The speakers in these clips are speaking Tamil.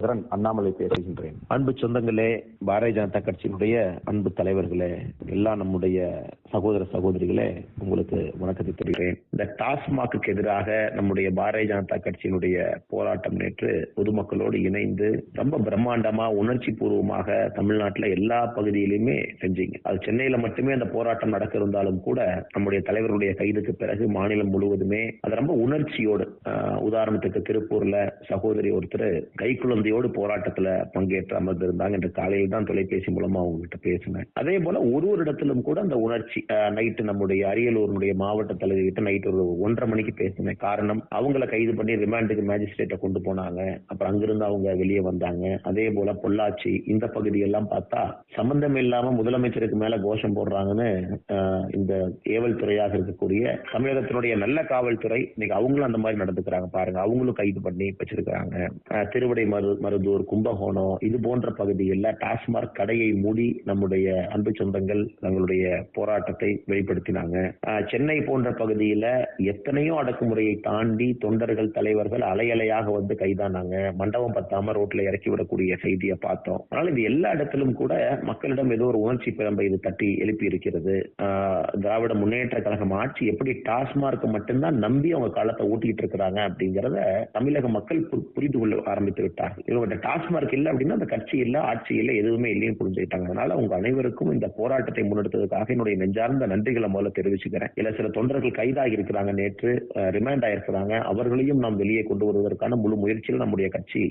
அண்ணாமலை பேசுகின்றேன். அன்பு சொந்தங்களே, பாரதிய ஜனதா கட்சியினுடைய அன்பு தலைவர்களே, எல்லா நம்முடைய சகோதர சகோதரிகளே, உங்களுக்கு வணக்கத்தை தெரிவிக்கிறேன். இந்த டாஸ்மாக்கு எதிராக நம்முடைய பாரதிய ஜனதா கட்சியினுடைய போராட்டம் நேற்று பொதுமக்களோடு இணைந்து ரொம்ப பிரம்மாண்டமா உணர்ச்சி பூர்வமாக தமிழ்நாட்டில் எல்லா பகுதியிலுமே செஞ்சீங்க. அது சென்னையில மட்டுமே அந்த போராட்டம் நடக்க இருந்தாலும் கூட நம்முடைய தலைவருடைய கைதுக்கு பிறகு மாநிலம் முழுவதுமே அது ரொம்ப உணர்ச்சியோடு, உதாரணத்துக்கு திருப்பூர்ல சகோதரி ஒருத்தர் கைக்குழந்தையோடு போராட்டத்துல பங்கேற்று அமர்ந்திருந்தாங்க. என்று காலையில் தான் தொலைபேசி மூலமா அவங்க கிட்ட பேசினேன். அதே போல ஒரு இடத்திலும் கூட அந்த உணர்ச்சி நைட்டு நம்முடைய அரியலூருடைய மாவட்ட தலைவர் கிட்ட நைட்டு ஒரு 1:30 மணிக்கு பேசினேன். காரணம், அவங்கள கைது பண்ணி ரிமாண்டுக்கு மேஜிஸ்ட்ரேட்டை கொண்டு போனாங்க. அப்புறம் அங்கிருந்து அவங்க வெளியே வந்தாங்க. அதே போல பொள்ளாச்சி இந்த பகுதியெல்லாம் பார்த்தா சம்பந்தம் இல்லாம முதலமைச்சருக்கு மேல கோஷம் போடுறாங்கன்னு இந்த ஏவல் துறையாக இருக்கக்கூடிய தமிழகத்தினுடைய நல்ல காவல்துறை இன்னைக்கு அவங்களும் அந்த மாதிரி நடந்துக்கிறாங்க பாருங்க. அவங்களும் கைது பண்ணி வச்சிருக்கிறாங்க. திருவிடை மருதூர், கும்பகோணம் இது போன்ற பகுதிகளில் டாஸ்மாக் கடையை மூடி நம்முடைய அன்பு சொந்தங்கள் தங்களுடைய போராட்டத்தை வெளிப்படுத்தினாங்க. சென்னை போன்ற பகுதியில எத்தனையோ அடக்குமுறையை தாண்டி தொண்டர்கள், தலைவர்கள் அலையலையாக வந்து கைதானாங்க. மண்டபம் பத்தாம ரோட்ல இறக்கி விடக்கூடிய செய்தியை பார்த்தோம். அதனால இது எல்லா இடத்திலும் கூட மக்களிடம் ஏதோ ஒரு உணர்ச்சி பிறம்பை இது தட்டி எழுப்பி இருக்கிறது. திராவிட முன்னேற்ற கழகம் ஆட்சி எப்படி டாஸ்மார்க் மட்டும்தான் நம்பி அவங்க காலத்தை ஊட்டிட்டு இருக்கிறாங்க அப்படிங்கறத தமிழக மக்கள் புரிந்து கொள்ள ஆரம்பித்து விட்டார்கள். இவங்க டாஸ்மார்க் இல்லை அப்படின்னா அந்த கட்சி இல்லை, ஆட்சி இல்லை, எதுவுமே இல்லையும் புரிஞ்சுக்கிட்டாங்க. அதனால உங்க அனைவருக்கும் இந்த போராட்டத்தை முன்னெடுத்ததுக்காக என்னுடைய நெஞ்சார்ந்த நன்றிகளை முதல்ல தெரிவிச்சுக்கிறேன். இல்ல சில தொண்டர்கள் கைதாகி இருக்கிறாங்க, நேற்று ரிமாண்ட் ஆயிருக்கிறாங்க. அவர்களையும் நாம் வெளியே கொண்டு வருவதற்கான முழு முயற்சியில் நம்முடைய கட்சி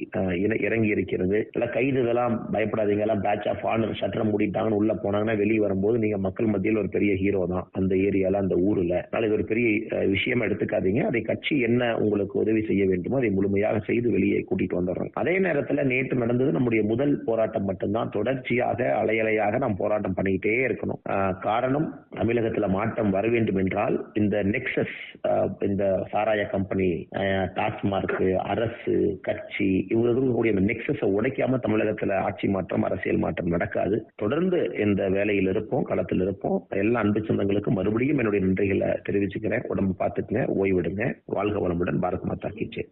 இறங்கி இருக்கிறது. இல்ல கைது இதெல்லாம் பயப்படாதீங்க, எல்லாம் பேட்ச் ஆஃப் ஆனர், சட்டம் மூடிட்டாங்கன்னு உள்ள போனாங்கன்னா வெளியே வரும்போது நீங்க மக்கள் மத்தியில் ஒரு பெரிய ஹீரோ தான் அந்த ஏரியால, அந்த ஊர்ல. அதனால இது ஒரு பெரிய விஷயமா எடுத்துக்காதீங்க. அதை கட்சி என்ன உங்களுக்கு உதவி செய்ய வேண்டுமோ அதை முழுமையாக செய்து வெளியே கூட்டிட்டு வந்துடுறோம். அதே நேரத்தில் நேற்று நடந்தது நம்முடைய முதல் போராட்டம் மட்டும்தான். தொடர்ச்சியாக அலையலையாக நாம் போராட்டம் பண்ணிக்கிட்டே இருக்கணும். காரணம், தமிழகத்தில் மாற்றம் வர வேண்டும் என்றால் இந்த நெக்சஸ், இந்த சாராய கம்பெனி, டாஸ்மார்க், அரசு, கட்சி இவர்களுடைய நெக்சஸை உடைக்காம தமிழகத்தில் ஆட்சி மாற்றம், அரசியல் மாற்றம் நடக்காது. தொடர்ந்து இந்த வேலையில் இருப்போம், களத்தில் இருப்போம். எல்லா அன்பு சொந்தங்களுக்கும் மறுபடியும் என்னுடைய நன்றிகளை தெரிவிச்சுக்கிறேன். உடம்பு பார்த்துக்குங்க, ஓய்விடுங்க. வாழ்க வளமுடன். பாரத் மாதா கி ஜெய்.